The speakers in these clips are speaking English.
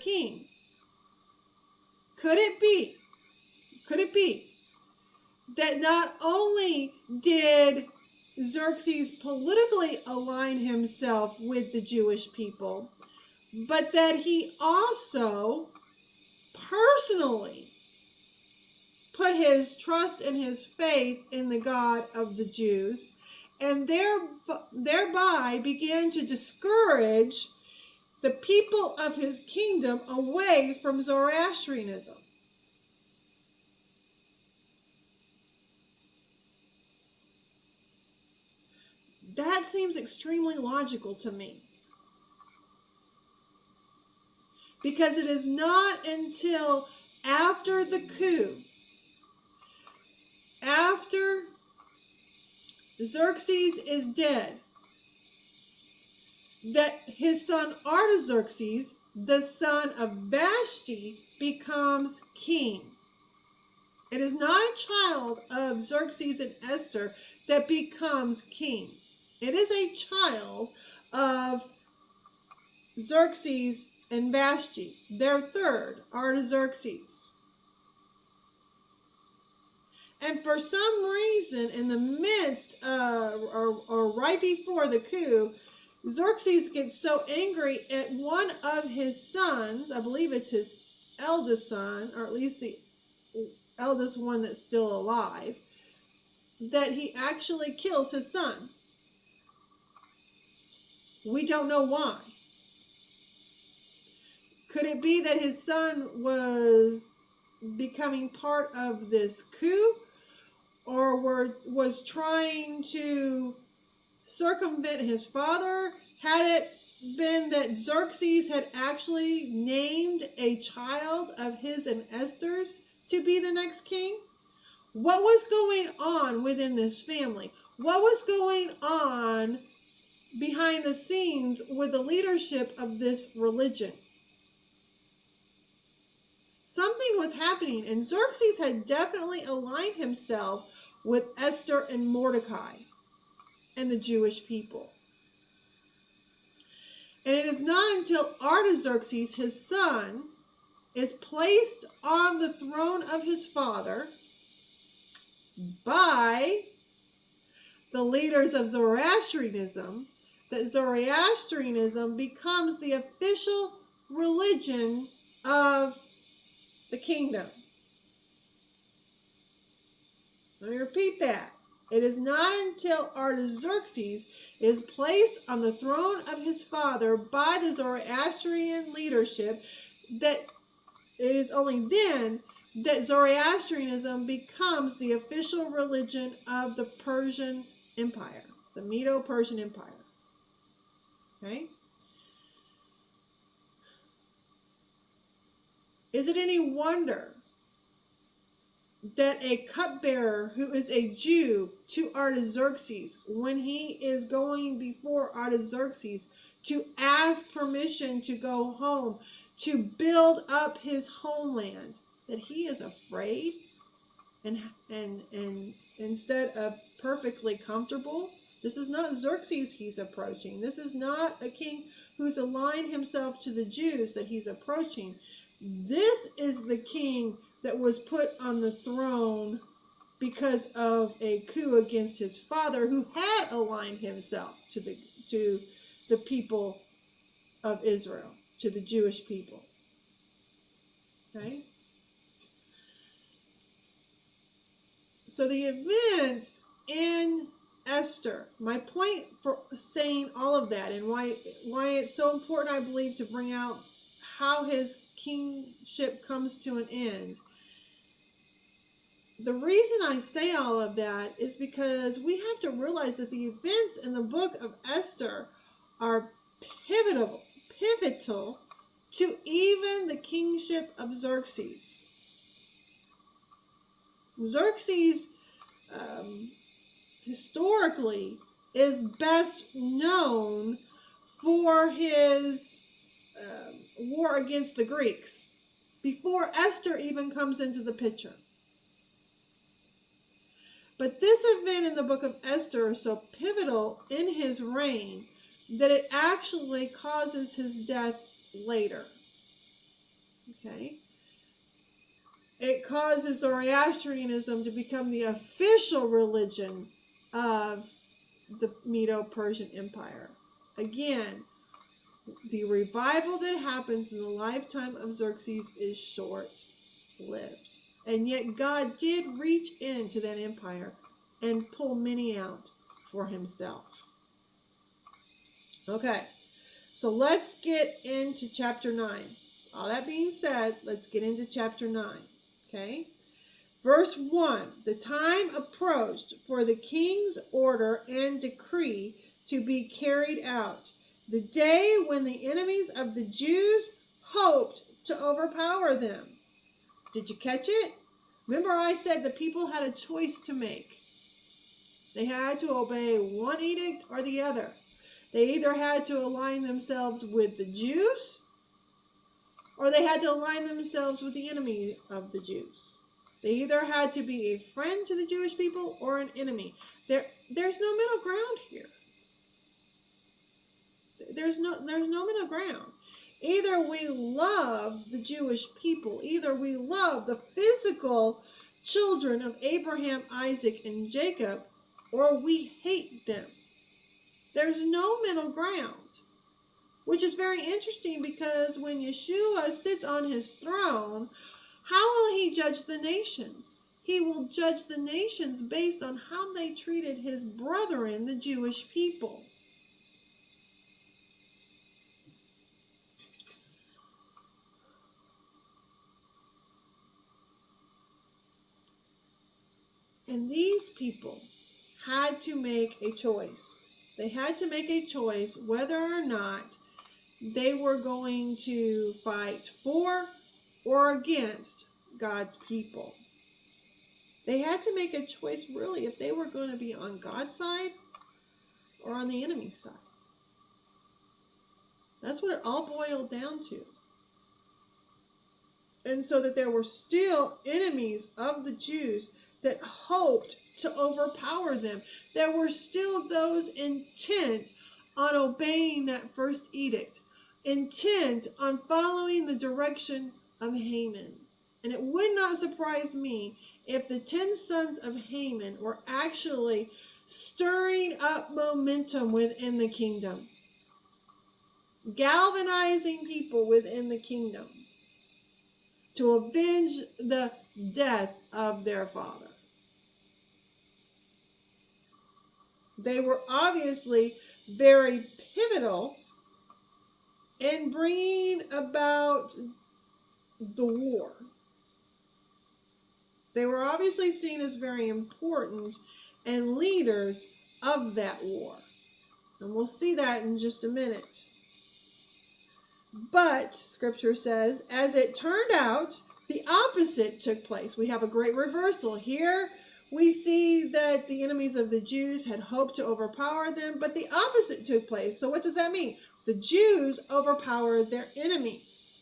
king? Could it be that not only did Xerxes politically align himself with the Jewish people, but that he also personally put his trust and his faith in the God of the Jews, and thereby began to discourage the people of his kingdom away from Zoroastrianism? That seems extremely logical to me. Because it is not until after the coup, after Xerxes is dead, that his son Artaxerxes, the son of Vashti, becomes king. It is not a child of Xerxes and Esther that becomes king. It is a child of Xerxes and Vashti, their third, Artaxerxes. And for some reason, in the midst or right before the coup, Xerxes gets so angry at one of his sons, I believe it's his eldest son, or at least the eldest one that's still alive, that he actually kills his son. We don't know why. Could it be that his son was becoming part of this coup, or was trying to circumvent his father? Had it been that Xerxes had actually named a child of his and Esther's to be the next king? What was going on within this family? What was going on behind the scenes with the leadership of this religion? Something was happening, and Xerxes had definitely aligned himself with Esther and Mordecai and the Jewish people. And it is not until Artaxerxes, his son, is placed on the throne of his father by the leaders of Zoroastrianism that Zoroastrianism becomes the official religion of the kingdom. Let me repeat that. It is not until Artaxerxes is placed on the throne of his father by the Zoroastrian leadership that it is only then that Zoroastrianism becomes the official religion of the Persian Empire, the Medo-Persian Empire. Okay? Is it any wonder that a cupbearer who is a Jew to Artaxerxes, when he is going before Artaxerxes to ask permission to go home, to build up his homeland, that he is afraid and instead of perfectly comfortable? This is not Xerxes he's approaching. This is not a king who's aligned himself to the Jews that he's approaching. This is the king that was put on the throne because of a coup against his father, who had aligned himself to the people of Israel, to the Jewish people. Okay? So the events in Esther, my point for saying all of that and why it's so important, I believe, to bring out how his kingship comes to an end. The reason I say all of that is because we have to realize that the events in the book of Esther are pivotal to even the kingship of Xerxes. Xerxes historically is best known for his war against the Greeks before Esther even comes into the picture. But this event in the book of Esther is so pivotal in his reign that it actually causes his death later. Okay? It causes Zoroastrianism to become the official religion of the Medo-Persian Empire. Again, the revival that happens in the lifetime of Xerxes is short-lived. And yet God did reach into that empire and pull many out for himself. Okay, so let's get into chapter 9. All that being said, let's get into chapter 9. Okay, verse 1. The time approached for the king's order and decree to be carried out, the day when the enemies of the Jews hoped to overpower them. Did you catch it? Remember I said the people had a choice to make. They had to obey one edict or the other. They either had to align themselves with the Jews, or they had to align themselves with the enemy of the Jews. They either had to be a friend to the Jewish people or an enemy. There's no middle ground here. There's no middle ground. Either we love the Jewish people, either we love the physical children of Abraham, Isaac, and Jacob, or we hate them. There's no middle ground, which is very interesting because when Yeshua sits on his throne, how will he judge the nations? He will judge the nations based on how they treated his brethren, the Jewish people. And these people had to make a choice. They had to make a choice whether or not they were going to fight for or against God's people. They had to make a choice really if they were going to be on God's side or on the enemy's side. That's what it all boiled down to. And so that there were still enemies of the Jews that hoped to overpower them. There were still those intent on obeying that first edict, intent on following the direction of Haman. And it would not surprise me if the 10 sons of Haman were actually stirring up momentum within the kingdom, galvanizing people within the kingdom to avenge the death of their father. They were obviously very pivotal in bringing about the war. They were obviously seen as very important and leaders of that war. And we'll see that in just a minute. But, Scripture says, as it turned out, the opposite took place. We have a great reversal. Here we see that the enemies of the Jews had hoped to overpower them, but the opposite took place. So what does that mean? The Jews overpowered their enemies.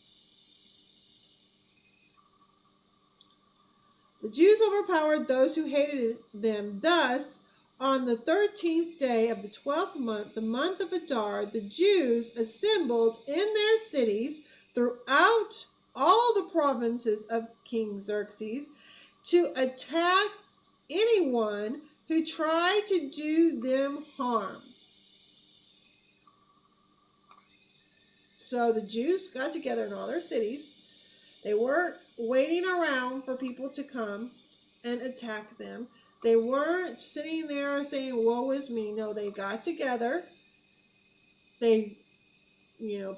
The Jews overpowered those who hated them. Thus, on the 13th day of the 12th month, the month of Adar, the Jews assembled in their cities throughout all the provinces of King Xerxes to attack anyone who tried to do them harm. So the Jews got together in all their cities. They weren't waiting around for people to come and attack them. They weren't sitting there saying, woe is me. No, they got together. They,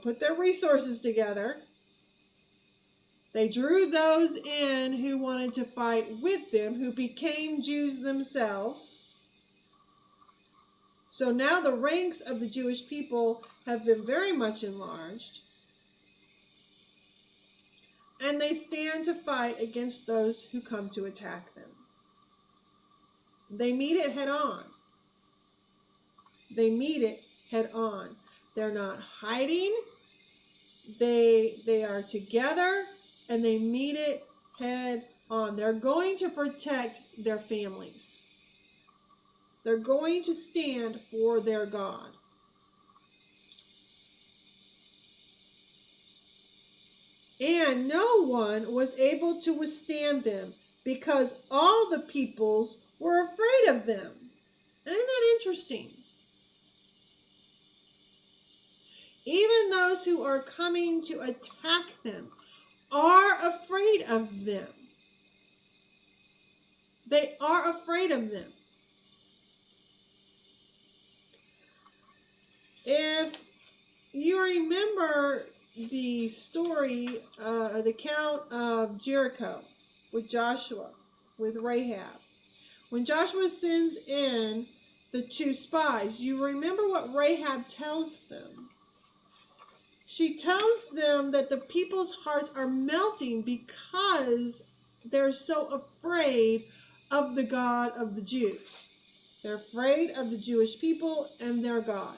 put their resources together. They drew those in who wanted to fight with them, who became Jews themselves. So now the ranks of the Jewish people have been very much enlarged. And they stand to fight against those who come to attack them. They meet it head on. They meet it head on. They're not hiding. They are together and they meet it head on. They're going to protect their families. They're going to stand for their God. and no one was able to withstand them, because all the peoples were afraid of them. Isn't that interesting? Even those who are coming to attack them are afraid of them. They are afraid of them. If you remember the story, the account of Jericho with Joshua, with Rahab, when Joshua sends in the 2 spies, you remember what Rahab tells them? She tells them that the people's hearts are melting because they're so afraid of the God of the Jews. They're afraid of the Jewish people and their God,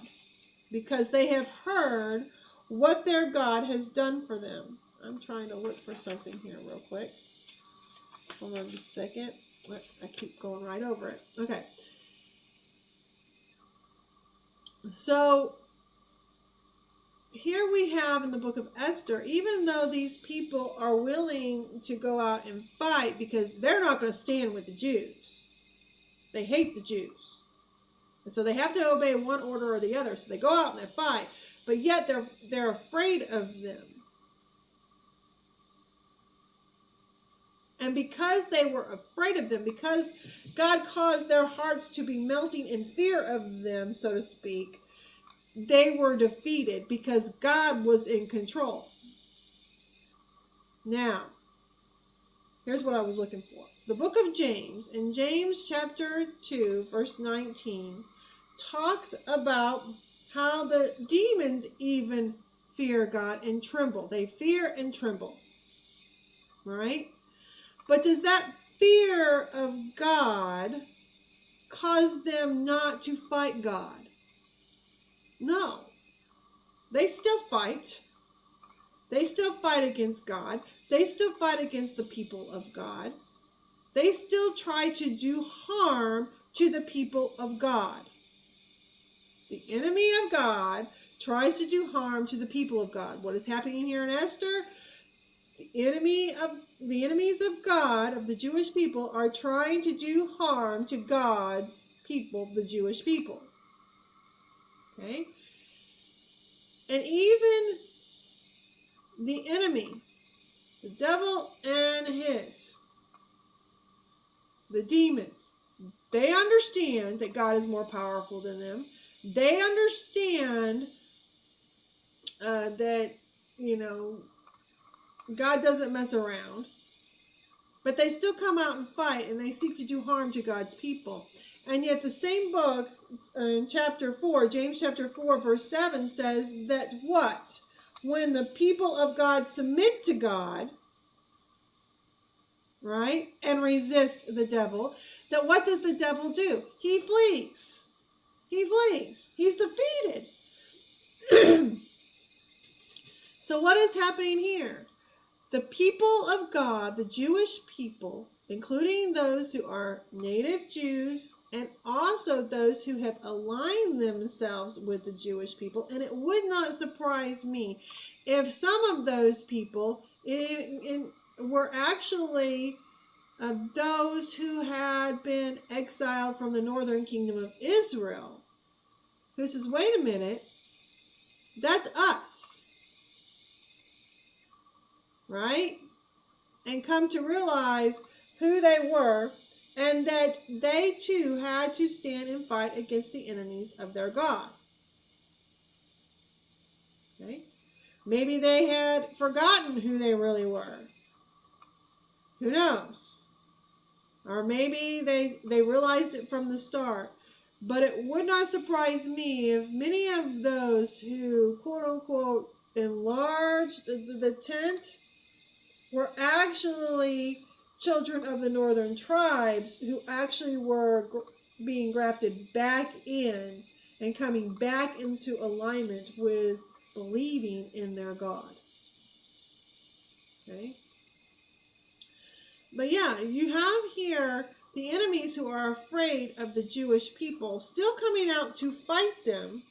because they have heard what their God has done for them. I'm trying to look for something here real quick. Hold on just a second. I keep going right over it. Okay. So here we have in the book of Esther, even though these people are willing to go out and fight because they're not going to stand with the Jews. They hate the Jews. And so they have to obey one order or the other. So they go out and they fight, but yet they're afraid of them. And because they were afraid of them, because God caused their hearts to be melting in fear of them, so to speak, they were defeated because God was in control. Now, here's what I was looking for. The book of James, in James chapter 2, verse 19, talks about how the demons even fear God and tremble. They fear and tremble. Right? But does that fear of God cause them not to fight God? No. They still fight. They still fight against God. They still fight against the people of God. They still try to do harm to the people of God. The enemy of God tries to do harm to the people of God. What is happening here in Esther? The enemies of God, of the Jewish people, are trying to do harm to God's people, the Jewish people. Okay? And even the enemy, the devil and the demons, they understand that God is more powerful than them. They understand that, God doesn't mess around. But they still come out and fight, and they seek to do harm to God's people. And yet the same book, in chapter 4, James chapter 4, verse 7, says that what? When the people of God submit to God, right, and resist the devil, that what does the devil do? He flees. He flees. He's defeated. So what is happening here? The people of God, the Jewish people, including those who are native Jews and also those who have aligned themselves with the Jewish people, and it would not surprise me if some of those people were actually those who had been exiled from the northern kingdom of Israel, who says, wait a minute, that's us. Right? And come to realize who they were, and that they too had to stand and fight against the enemies of their God. Okay? Maybe they had forgotten who they really were. Who knows? Or maybe they realized it from the start. But it would not surprise me if many of those who, quote unquote, enlarged the tent were actually children of the northern tribes who actually were being grafted back in and coming back into alignment with believing in their God. Okay? But yeah, you have here the enemies who are afraid of the Jewish people still coming out to fight them.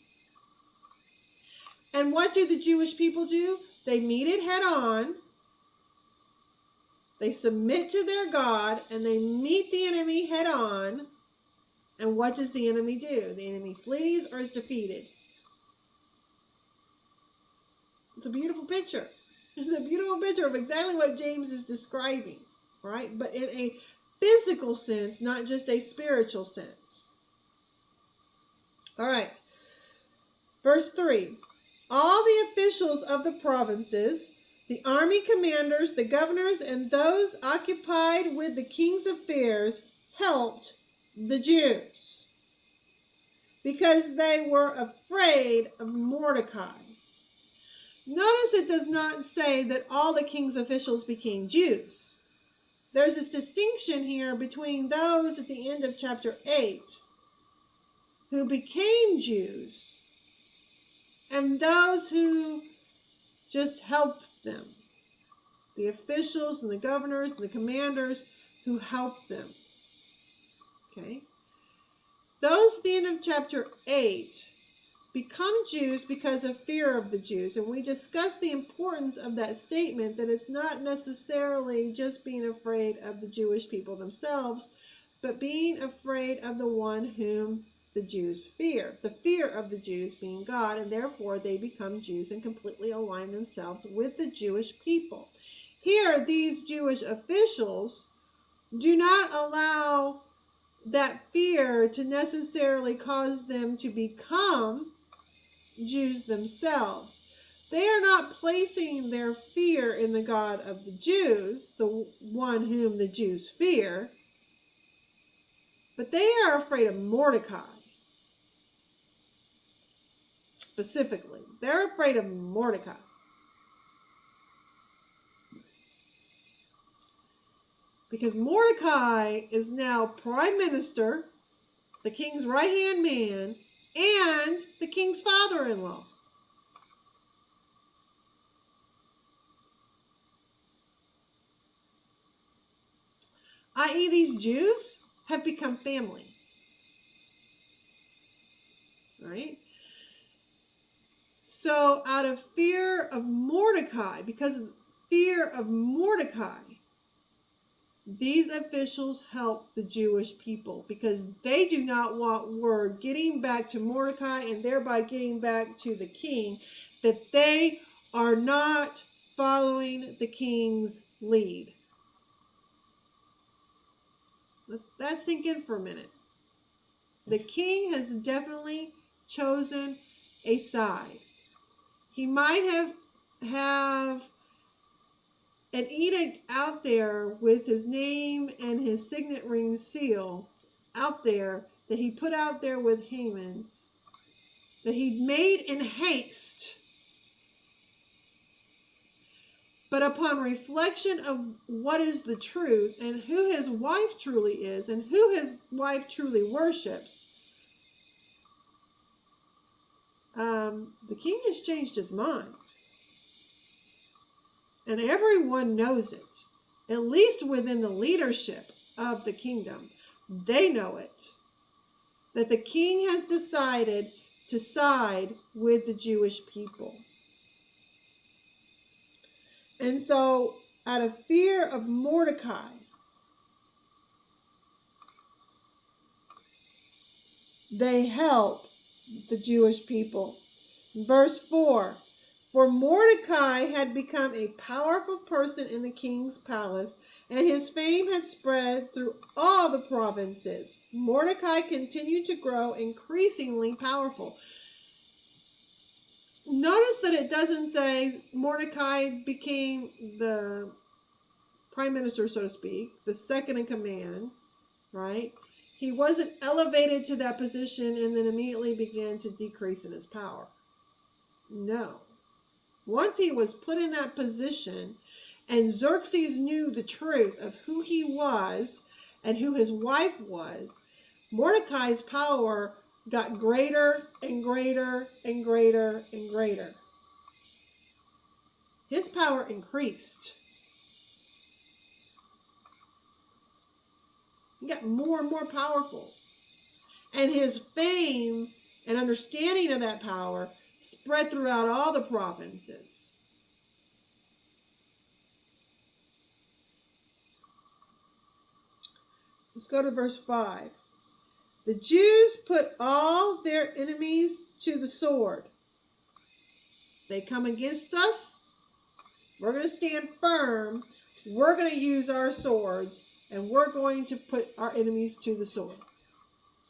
And what do the Jewish people do? They meet it head on. They submit to their God and they meet the enemy head on. And what does the enemy do? The enemy flees or is defeated. It's a beautiful picture. It's a beautiful picture of exactly what James is describing, right? But in a physical sense, not just a spiritual sense. All right. Verse 3. All the officials of the provinces, the army commanders, the governors, and those occupied with the king's affairs helped the Jews because they were afraid of Mordecai. Notice it does not say that all the king's officials became Jews. There's this distinction here between those at the end of chapter 8 who became Jews and those who just helped them. The officials and the governors and the commanders who helped them. Okay? Those at the end of chapter 8 become Jews because of fear of the Jews. And we discussed the importance of that statement, that it's not necessarily just being afraid of the Jewish people themselves, but being afraid of the one whom the Jews fear. The fear of the Jews being God, and therefore they become Jews and completely align themselves with the Jewish people. Here, these Jewish officials do not allow that fear to necessarily cause them to become Jews themselves. They are not placing their fear in the God of the Jews, the one whom the Jews fear, but they are afraid of Mordecai. Specifically, they're afraid of Mordecai. Because Mordecai is now prime minister, the king's right-hand man, and the king's father-in-law. I.e., these Jews have become family. Right? So out of fear of Mordecai, because of fear of Mordecai, these officials help the Jewish people because they do not want word getting back to Mordecai and thereby getting back to the king that they are not following the king's lead. Let that sink in for a minute. The king has definitely chosen a side. He might have an edict out there with his name and his signet ring seal out there that he put out there with Haman, that he made in haste. But upon reflection of what is the truth and who his wife truly is and who his wife truly worships, the king has changed his mind. And everyone knows it, at least within the leadership of the kingdom. They know it, that the king has decided to side with the Jewish people. And so, out of fear of Mordecai, they help the Jewish people. Verse 4. For Mordecai had become a powerful person in the king's palace, and his fame had spread through all the provinces. Mordecai continued to grow increasingly powerful. Notice that it doesn't say Mordecai became the prime minister, so to speak, the second in command, right? He wasn't elevated to that position and then immediately began to decrease in his power. No. Once he was put in that position and Xerxes knew the truth of who he was and who his wife was, Mordecai's power got greater and greater and greater and greater. His power increased. He got more and more powerful. And his fame and understanding of that power spread throughout all the provinces. Let's go to verse 5. The Jews put all their enemies to the sword. They come against us. We're going to stand firm. We're going to use our swords, and we're going to put our enemies to the sword.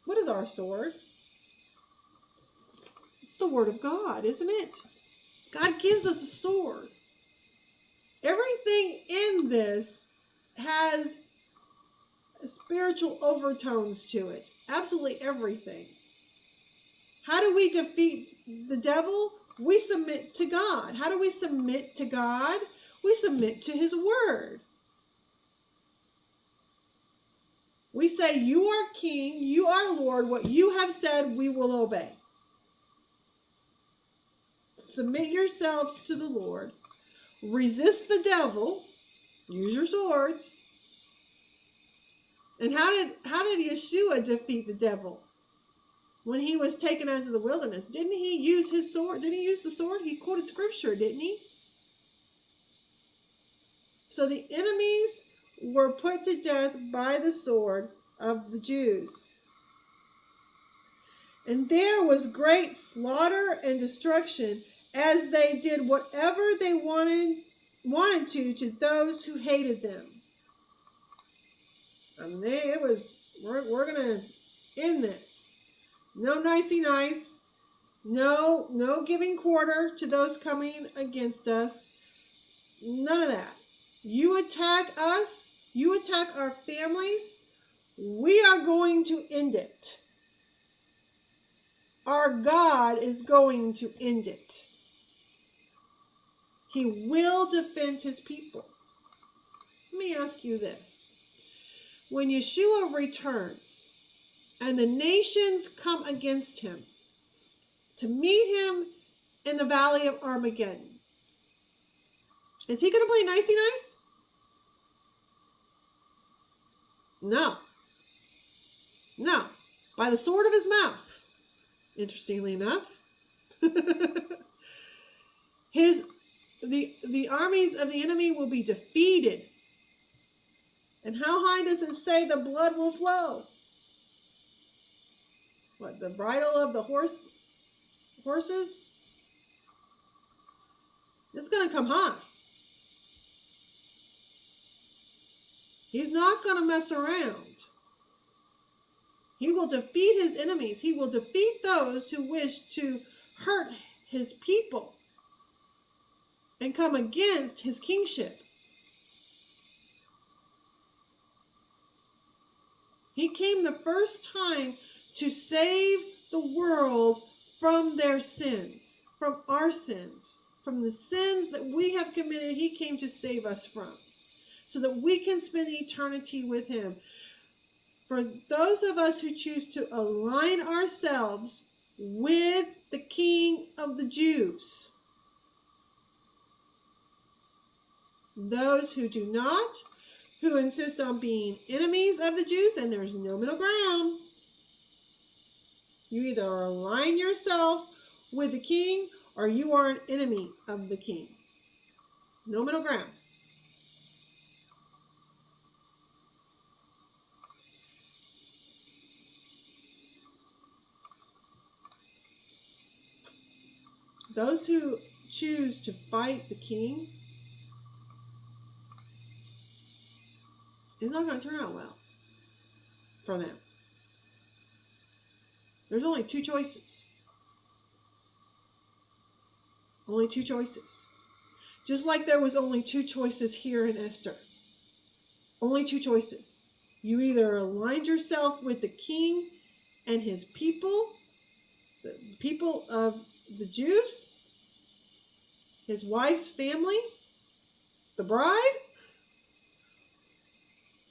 What is our sword? It's the Word of God, isn't it? God gives us a sword. Everything in this has spiritual overtones to it. Absolutely everything. How do we defeat the devil? We submit to God. How do we submit to God? We submit to His Word. We say, you are King, you are Lord, what you have said we will obey. Submit yourselves to the Lord. Resist the devil. Use your swords. And how did Yeshua defeat the devil when he was taken out into the wilderness? Didn't he use his sword? Didn't he use the sword? He quoted scripture, didn't he? So the enemies were put to death by the sword of the Jews. And there was great slaughter and destruction, as they did whatever they wanted to those who hated them. I mean, we're going to end this. No nicey nice. No giving quarter to those coming against us. None of that. You attack us. You attack our families. We are going to end it. Our God is going to end it. He will defend His people. Let me ask you this. When Yeshua returns and the nations come against Him to meet Him in the valley of Armageddon, is He going to play nicey nice? No. No. By the sword of His mouth. Interestingly enough. The armies of the enemy will be defeated. And how high does it say the blood will flow? What, the bridle of the horses? It's going to come high. He's not going to mess around. He will defeat His enemies. He will defeat those who wish to hurt His people and come against His kingship. He came the first time to save the world from their sins, from our sins, from the sins that we have committed. He came to save us from, so that we can spend eternity with Him. For those of us who choose to align ourselves with the King of the Jews, those who do not, who insist on being enemies of the Jews, and there's no middle ground. You either align yourself with the King or you are an enemy of the King. No middle ground. Those who choose to fight the King, it's not going to turn out well for them. There's only two choices. Only two choices. Just like there was only two choices here in Esther. Only two choices. You either aligned yourself with the king and his people, the people of the Jews, his wife's family, the bride,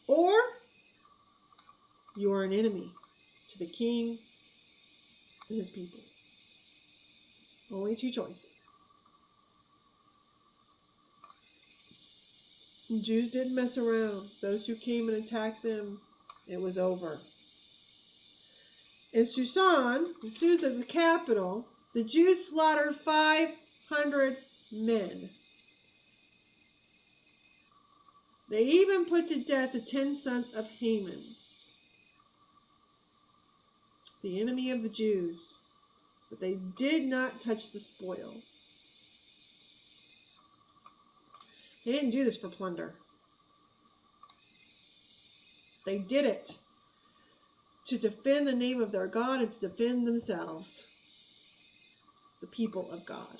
or you are an enemy to the king and his people. Only two choices. The Jews didn't mess around. Those who came and attacked them, it was over. In Susan, the capital, the Jews slaughtered 500 men. They even put to death the 10 sons of Haman. the enemy of the Jews, but they did not touch the spoil. They didn't do this for plunder. They did it to defend the name of their God and to defend themselves, the people of God.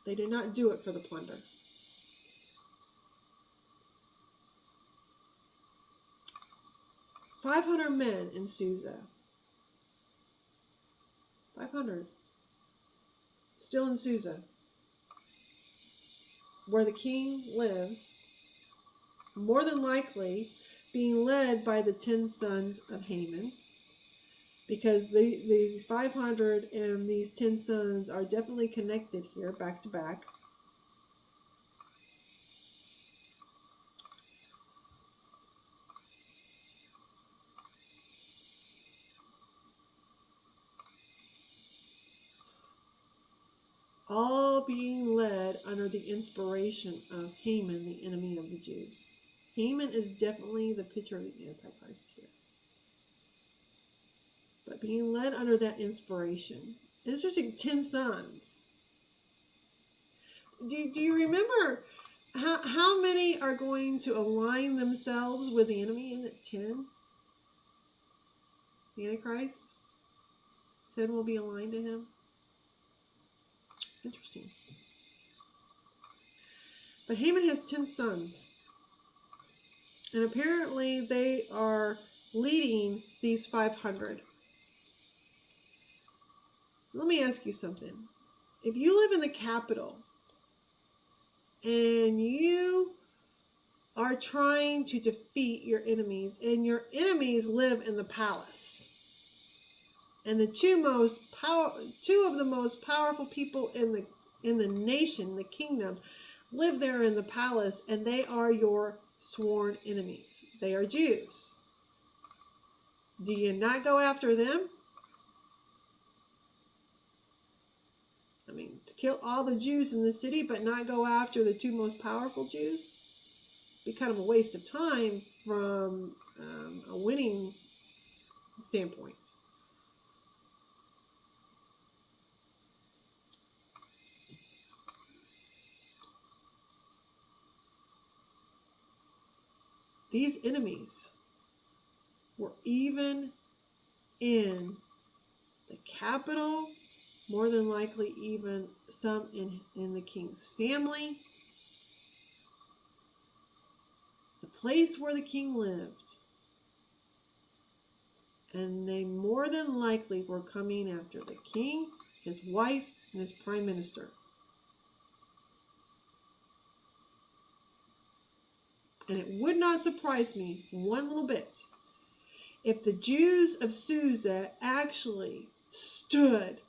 They did not do it for the plunder. "500 men in Susa." 500. Still in Susa, where the king lives, more than likely being led by the 10 sons of Haman, because these 500 and these 10 sons are definitely connected here, back to back. All being led under the inspiration of Haman, the enemy of the Jews. Haman is definitely the picture of the Antichrist here. But being led under that inspiration. It's just 10 sons. Do you remember how many are going to align themselves with the enemy? Isn't it 10? The Antichrist? 10 will be aligned to him. Interesting. But Haman has 10 sons. And apparently they are leading these 500. Let me ask you something. If you live in the capital and you are trying to defeat your enemies, and your enemies live in the palace, and the two of the most powerful people in the nation, the kingdom, live there in the palace, and they are your sworn enemies. They are Jews. Do you not go after them? I mean, to kill all the Jews in the city, but not go after the two most powerful Jews? Be kind of a waste of time from a winning standpoint. These enemies were even in the capital, more than likely even some in the king's family, the place where the king lived. And they more than likely were coming after the king, his wife, and his prime minister. And it would not surprise me one little bit if the Jews of Susa actually stood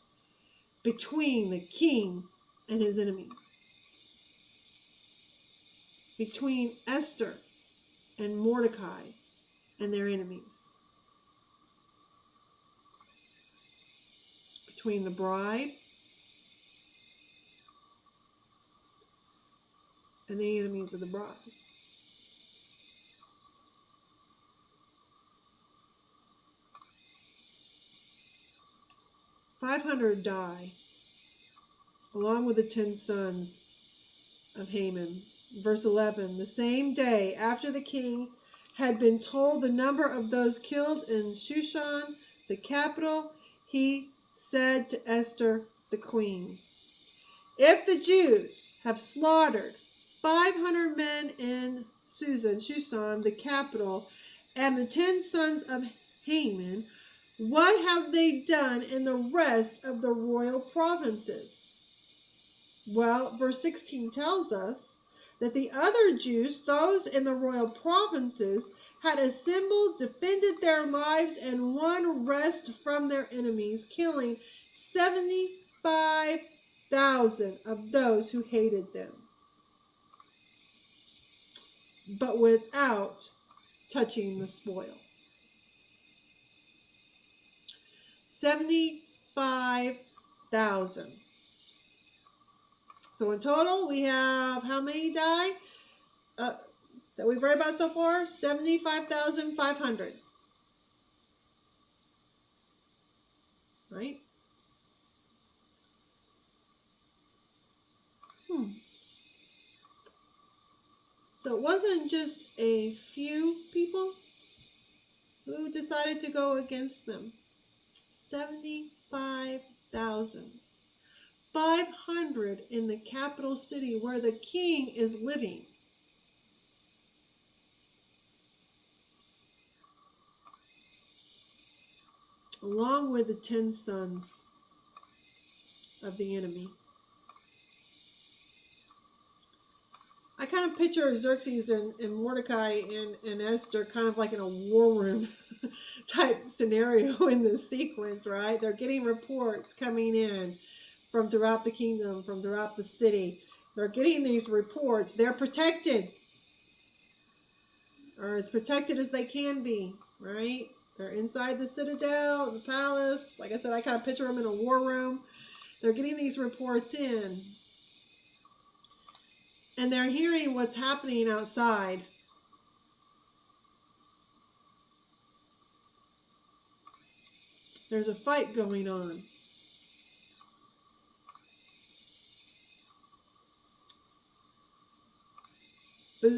between the king and his enemies. Between Esther and Mordecai and their enemies. Between the bride and the enemies of the bride. "500 die, along with the 10 sons of Haman." Verse 11, "The same day after the king had been told the number of those killed in Shushan, the capital, he said to Esther, the queen, 'If the Jews have slaughtered 500 men in Shushan, the capital, and the 10 sons of Haman, what have they done in the rest of the royal provinces?' Well, verse 16 tells us that the other Jews, those in the royal provinces, had assembled, defended their lives, and won rest from their enemies, killing 75,000 of those who hated them, but without touching the spoil." 75,000. So in total, we have how many die that we've read about so far? 75,500. right? So it wasn't just a few people who decided to go against them. 75,000. 500 in the capital city where the king is living. Along with the 10 sons of the enemy. I kind of picture Xerxes and Mordecai and Esther kind of like in a war room type scenario in this sequence, right? They're getting reports coming in from throughout the kingdom, from throughout the city. They're getting these reports. They're protected, or as protected as they can be, right? They're inside the citadel, the palace. Like I said, I kind of picture them in a war room. They're getting these reports in. And they're hearing what's happening outside. There's a fight going on. But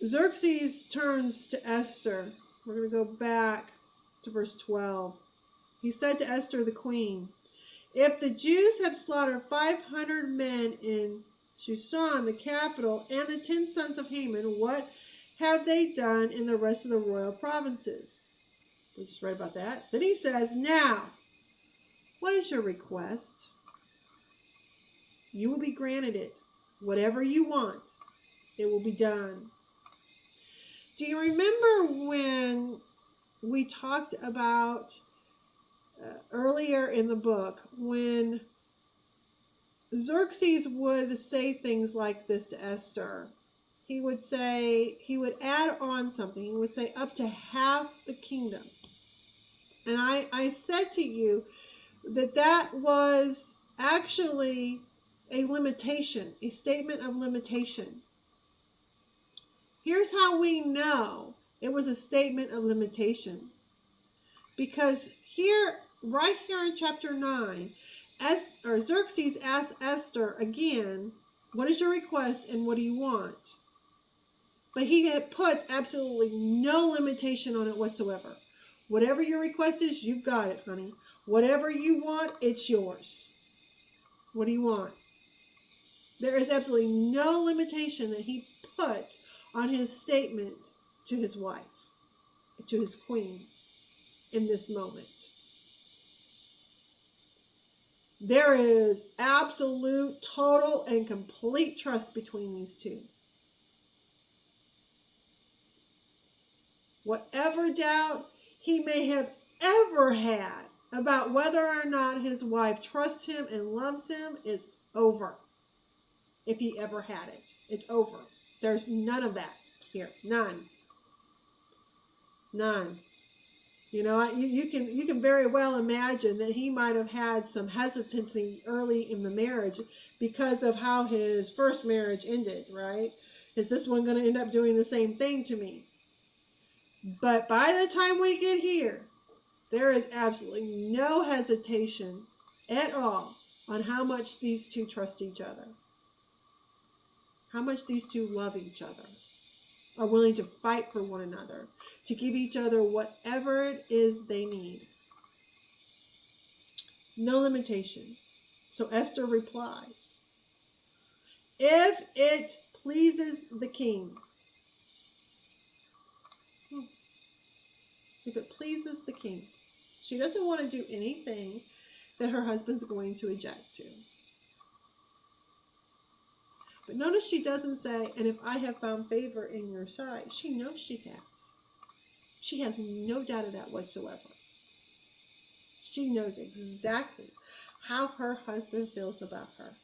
Xerxes turns to Esther. We're going to go back to verse 12. He said to Esther the queen, "If the Jews have slaughtered 500 men in Shushan, the capital, and the 10 sons of Haman, what have they done in the rest of the royal provinces?" We just read about that. Then he says, "Now, what is your request? You will be granted it. Whatever you want, it will be done." Do you remember when we talked about earlier in the book when Xerxes would say things like this to Esther? He would add on something. He would say up to half the kingdom. And I said to you that was actually a limitation, a statement of limitation. Here's how we know it was a statement of limitation. Because right here in chapter 9, Xerxes asks Esther again, "What is your request and what do you want?" But he puts absolutely no limitation on it whatsoever. Whatever your request is, you've got it, honey. Whatever you want, it's yours. What do you want? There is absolutely no limitation that he puts on his statement to his wife, to his queen in this moment. There is absolute, total, and complete trust between these two. Whatever doubt he may have ever had about whether or not his wife trusts him and loves him is over. If he ever had it, it's over. There's none of that here. None. You know, you can very well imagine that he might have had some hesitancy early in the marriage because of how his first marriage ended, right? Is this one going to end up doing the same thing to me? But by the time we get here, there is absolutely no hesitation at all on how much these two trust each other. How much these two love each other. Are willing to fight for one another. To give each other whatever it is they need. No limitation. So Esther replies, "If it pleases the king." If it pleases the king. She doesn't want to do anything that her husband's going to object to. But notice she doesn't say, "And if I have found favor in your sight." She knows she has. She has no doubt of that whatsoever. She knows exactly how her husband feels about her.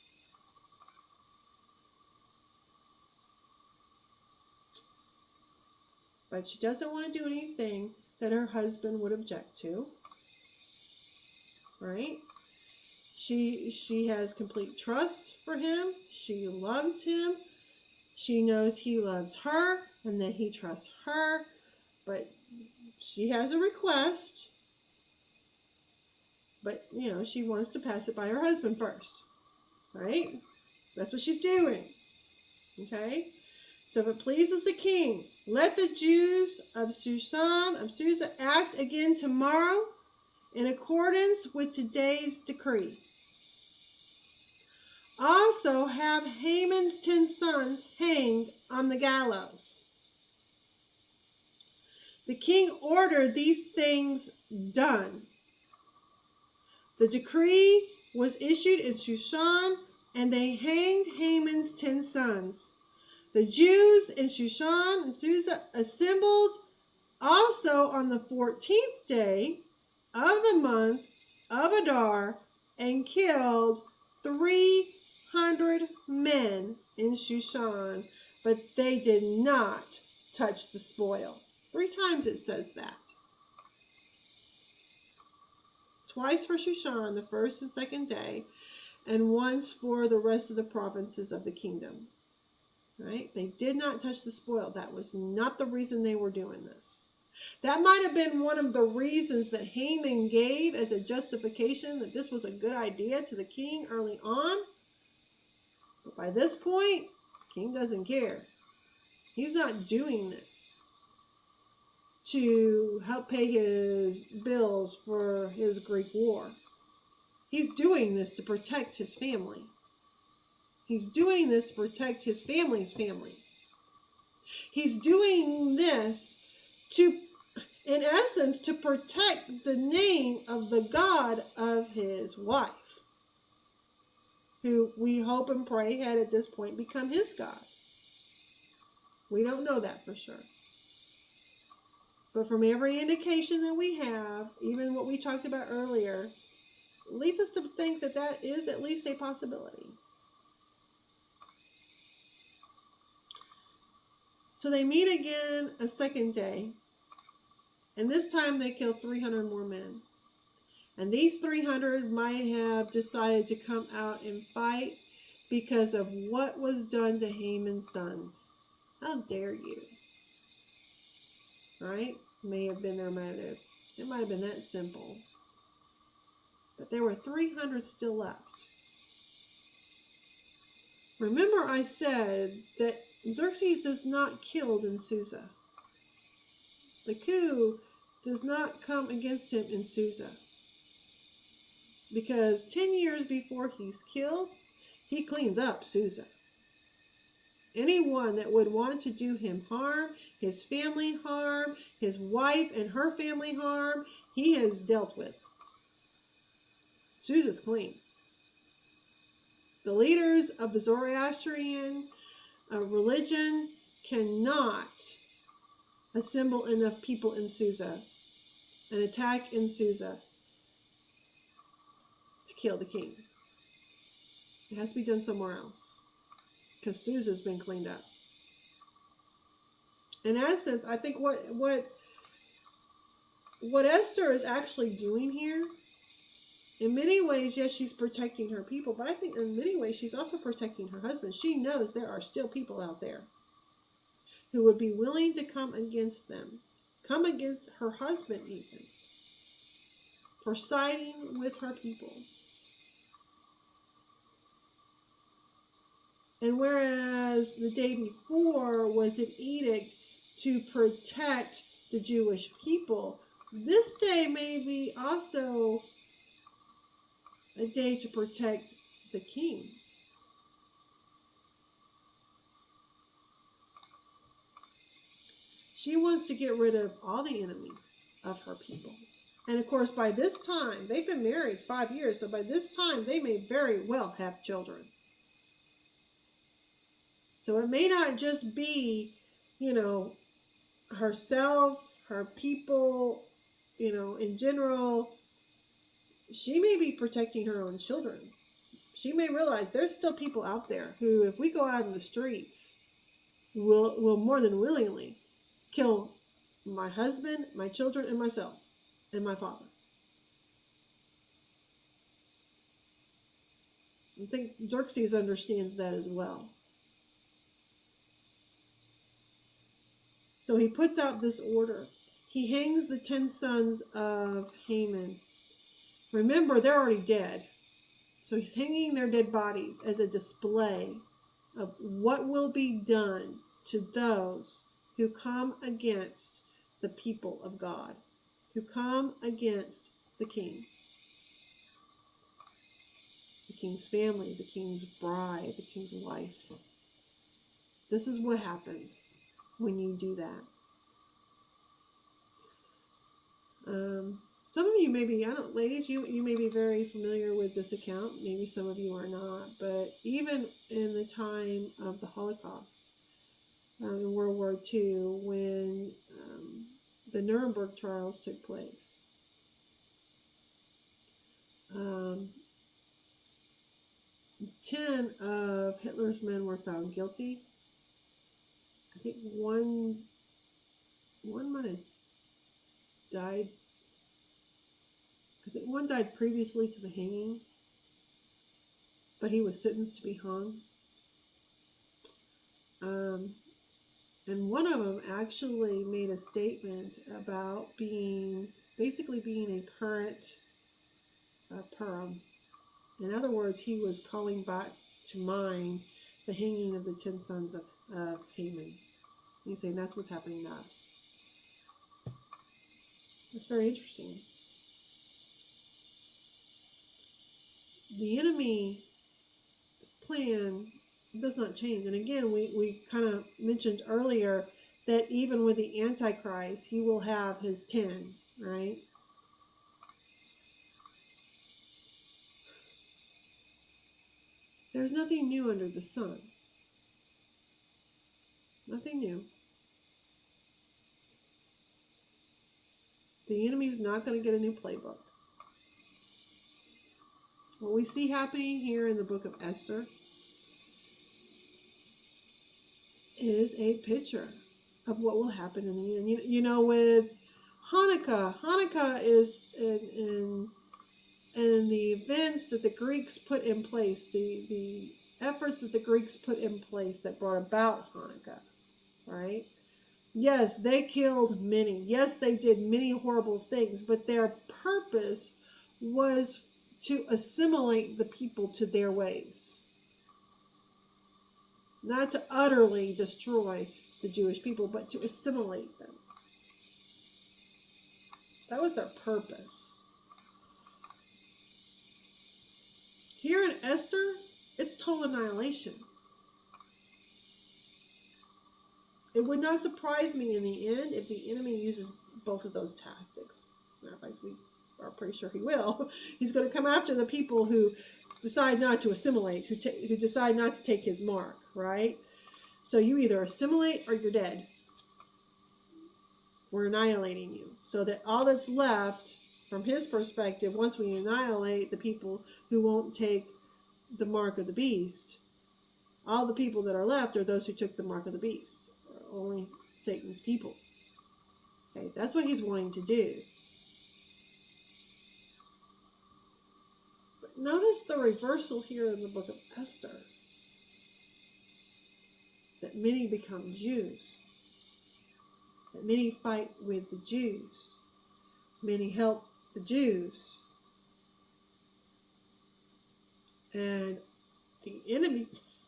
But she doesn't want to do anything that her husband would object to. Right? She has complete trust for him. She loves him. She knows he loves her and that he trusts her. But she has a request. But, she wants to pass it by her husband first. Right? That's what she's doing. Okay? So if it pleases the king, let the Jews of Susa act again tomorrow in accordance with today's decree. Also have Haman's 10 sons hanged on the gallows. The king ordered these things done. The decree was issued in Shushan, and they hanged Haman's 10 sons. The Jews in Shushan and Susa assembled also on the 14th day of the month of Adar and killed 300 men in Shushan, but they did not touch the spoil. 3 times it says that. Twice for Shushan, the first and second day, and once for the rest of the provinces of the kingdom. Right? They did not touch the spoil. That was not the reason they were doing this. That might have been one of the reasons that Haman gave as a justification that this was a good idea to the king early on. But by this point, the king doesn't care. He's not doing this to help pay his bills for his Greek war. He's doing this to protect his family. He's doing this to protect his family's family. He's doing this to, in essence, to protect the name of the God of his wife, who we hope and pray had at this point become his God. We don't know that for sure. But from every indication that we have, even what we talked about earlier, leads us to think that that is at least a possibility. So they meet again a second day, and this time they kill 300 more men. And these 300 might have decided to come out and fight because of what was done to Haman's sons. How dare you? Right? May have been their motive. It might have been that simple. But there were 300 still left. Remember I said that Xerxes is not killed in Susa. The coup does not come against him in Susa. Because 10 years before he's killed, he cleans up Susa. Anyone that would want to do him harm, his family harm, his wife and her family harm, he has dealt with. Susa's clean. The leaders of the Zoroastrian religion cannot assemble enough people in Susa and attack in Susa to kill the king. It has to be done somewhere else because Susa's been cleaned up. In essence, I think what Esther is actually doing here, in many ways, yes, she's protecting her people, but I think in many ways she's also protecting her husband. She knows there are still people out there who would be willing to come against them, come against her husband even, for siding with her people. And whereas the day before was an edict to protect the Jewish people, this day may be also a day to protect the king. She wants to get rid of all the enemies of her people. And of course, by this time, they've been married 5 years, so by this time, they may very well have children. So it may not just be, herself, her people, in general. She may be protecting her own children. She may realize there's still people out there who, if we go out in the streets, will more than willingly kill my husband, my children, and myself, and my father. I think Xerxes understands that as well. So he puts out this order. He hangs the 10 sons of Haman. Remember, they're already dead. So he's hanging their dead bodies as a display of what will be done to those who come against the people of God, who come against the king. The king's family, the king's bride, the king's wife. This is what happens when you do that. Some of you maybe, ladies, you may be very familiar with this account. Maybe some of you are not. But even in the time of the Holocaust, in World War II, when the Nuremberg trials took place, 10 of Hitler's men were found guilty. I think one might have died. I think one died previously to the hanging, but he was sentenced to be hung. And one of them actually made a statement about basically being a current Purim. In other words, he was calling back to mind the hanging of the 10 sons of Haman. He's saying that's what's happening to us. That's very interesting. The enemy's plan does not change. And again, we kind of mentioned earlier that even with the Antichrist, he will have his 10, right? There's nothing new under the sun. Nothing new. The enemy's not going to get a new playbook. What we see happening here in the book of Esther is a picture of what will happen in the end. You know, with Hanukkah is in the events that the Greeks put in place, the efforts that the Greeks put in place that brought about Hanukkah, right? Yes, they killed many. Yes, they did many horrible things, but their purpose was to assimilate the people to their ways. Not to utterly destroy the Jewish people, but to assimilate them. That was their purpose. Here in Esther, it's total annihilation. It would not surprise me in the end if the enemy uses both of those tactics. Matter of fact, we are pretty sure he will. He's going to come after the people who decide not to assimilate, who decide not to take his mark, right? So you either assimilate or you're dead. We're annihilating you. So that all that's left, from his perspective, once we annihilate the people who won't take the mark of the beast, all the people that are left are those who took the mark of the beast. Only Satan's people. Okay, that's what he's wanting to do. But notice the reversal here in the book of Esther. That many become Jews. That many fight with the Jews. Many help the Jews. And the enemies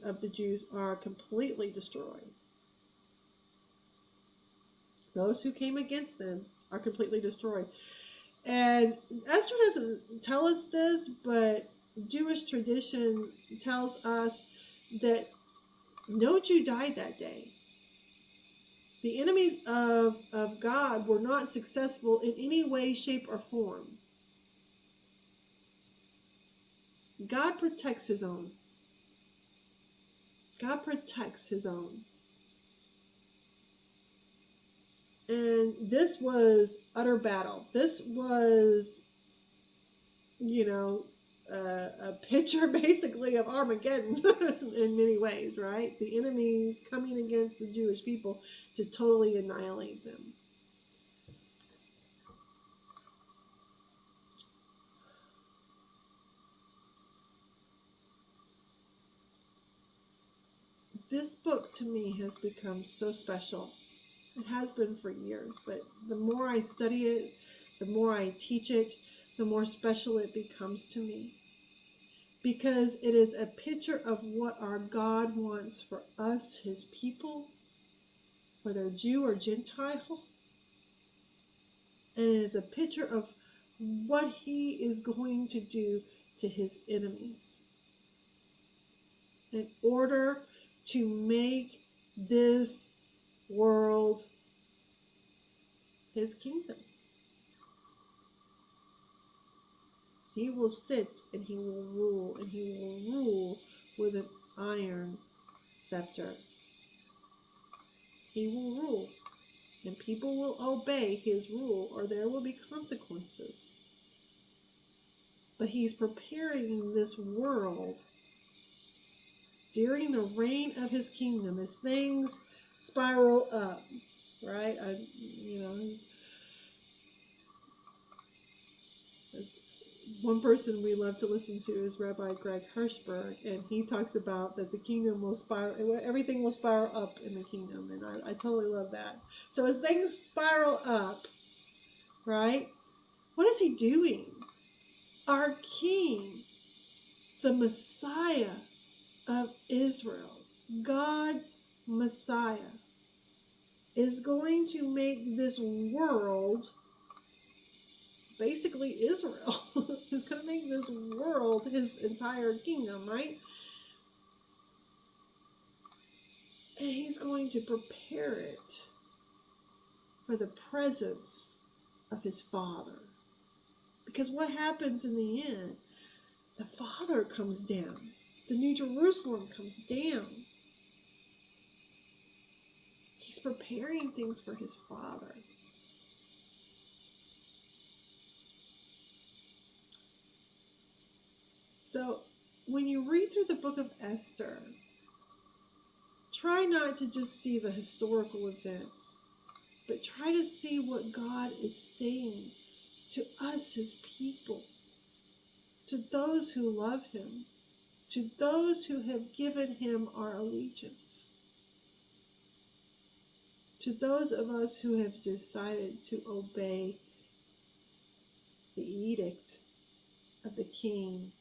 of the Jews are completely destroyed. Those who came against them are completely destroyed. And Esther doesn't tell us this, but Jewish tradition tells us that no Jew died that day. The enemies of God were not successful in any way, shape, or form. God protects his own. God protects his own. And this was utter battle. This was, a picture basically of Armageddon in many ways, right? The enemies coming against the Jewish people to totally annihilate them. This book to me has become so special. It has been for years, but the more I study it, the more I teach it, the more special it becomes to me. Because it is a picture of what our God wants for us, his people, whether Jew or Gentile. And it is a picture of what he is going to do to his enemies in order to make this world his kingdom. He will sit and he will rule, and he will rule with an iron scepter. He will rule, and people will obey his rule, or there will be consequences. But he's preparing this world during the reign of his kingdom as things spiral up, right? As one person we love to listen to is Rabbi Greg Hirschberg, and he talks about that the kingdom will spiral, everything will spiral up in the kingdom, and I totally love that. So as things spiral up, right, what is he doing? Our King, the Messiah of Israel, God's Messiah, is going to make this world basically Israel. He's going to make this world his entire kingdom, right? And he's going to prepare it for the presence of his Father. Because what happens in the end? The Father comes down. The New Jerusalem comes down. He's preparing things for his Father. So when you read through the book of Esther, try not to just see the historical events, but try to see what God is saying to us, his people, to those who love him, to those who have given him our allegiance, to those of us who have decided to obey the edict of the king.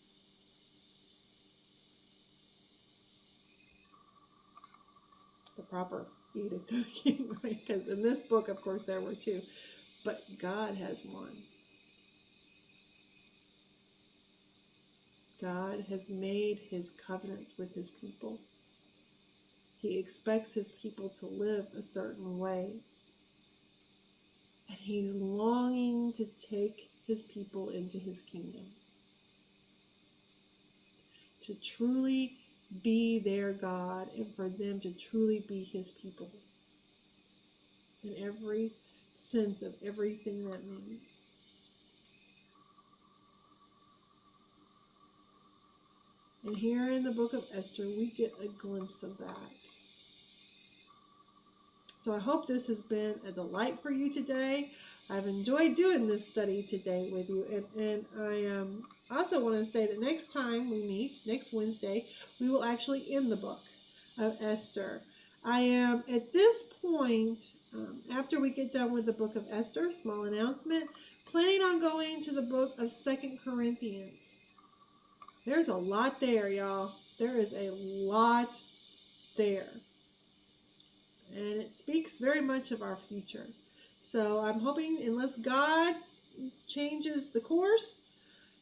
The proper edict of the king, right? Because in this book, of course, there were two, but God has one. God has made his covenants with his people. He expects his people to live a certain way. And he's longing to take his people into his kingdom. To truly be their God, and for them to truly be his people. In every sense of everything that means. And here in the book of Esther, we get a glimpse of that. So I hope this has been a delight for you today. I've enjoyed doing this study today with you. And I also want to say that next time we meet, next Wednesday, we will actually end the book of Esther. I am, at this point, after we get done with the book of Esther, small announcement, planning on going to the book of 2 Corinthians. There's a lot there, y'all. There is a lot there. And it speaks very much of our future. So I'm hoping, unless God changes the course,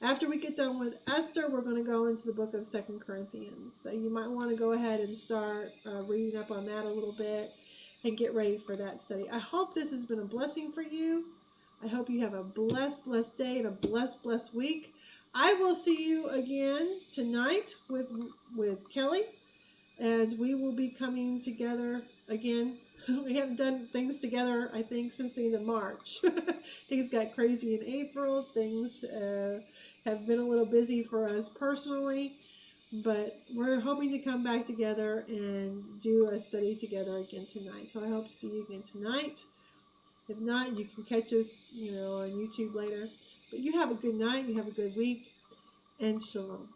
after we get done with Esther, we're going to go into the book of 2 Corinthians. So you might want to go ahead and start reading up on that a little bit and get ready for that study. I hope this has been a blessing for you. I hope you have a blessed, blessed day and a blessed, blessed week. I will see you again tonight with Kelly, and we will be coming together again. We haven't done things together, I think, since the end of March. Things got crazy in April. Things have been a little busy for us personally, but we're hoping to come back together and do a study together again tonight. So I hope to see you again tonight. If not, you can catch us, on YouTube later. But you have a good night, you have a good week, and shalom.